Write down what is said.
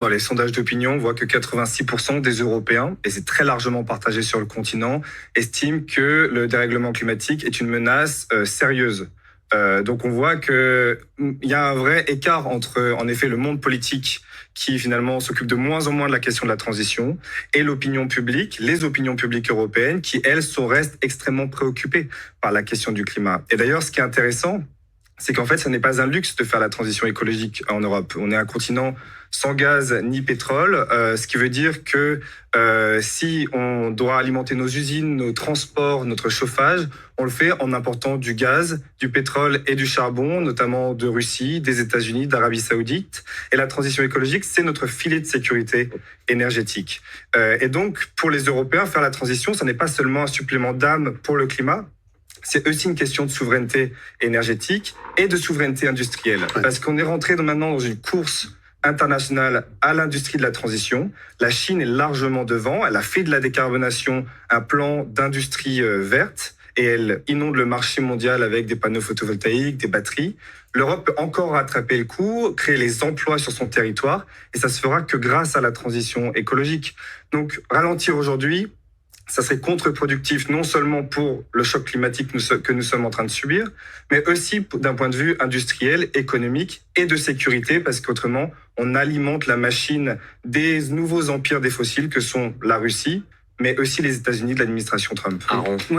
Dans les sondages d'opinion, on voit que 86% des Européens, et c'est très largement partagé sur le continent, estiment que le dérèglement climatique est une menace sérieuse. Donc on voit qu'il y a un vrai écart entre, en effet, le monde politique qui finalement s'occupe de moins en moins de la question de la transition et l'opinion publique, les opinions publiques européennes qui, elles, restent extrêmement préoccupées par la question du climat. Et d'ailleurs, ce qui est intéressant, c'est qu'en fait, ce n'est pas un luxe de faire la transition écologique en Europe. On est un continent sans gaz ni pétrole, ce qui veut dire que si on doit alimenter nos usines, nos transports, notre chauffage, on le fait en important du gaz, du pétrole et du charbon, notamment de Russie, des États-Unis, d'Arabie Saoudite. Et la transition écologique, c'est notre filet de sécurité énergétique. Et donc, pour les Européens, faire la transition, ça n'est pas seulement un supplément d'âme pour le climat, c'est aussi une question de souveraineté énergétique et de souveraineté industrielle. Parce qu'on est rentré maintenant dans une course internationale à l'industrie de la transition. La Chine est largement devant. Elle a fait de la décarbonation un plan d'industrie verte et elle inonde le marché mondial avec des panneaux photovoltaïques, des batteries. L'Europe peut encore rattraper le coup, créer les emplois sur son territoire et ça se fera que grâce à la transition écologique. Donc, ralentir aujourd'hui, ça serait contre-productif non seulement pour le choc climatique que nous sommes en train de subir, mais aussi d'un point de vue industriel, économique et de sécurité, parce qu'autrement, on alimente la machine des nouveaux empires des fossiles que sont la Russie, mais aussi les États-Unis de l'administration Trump. Aaron.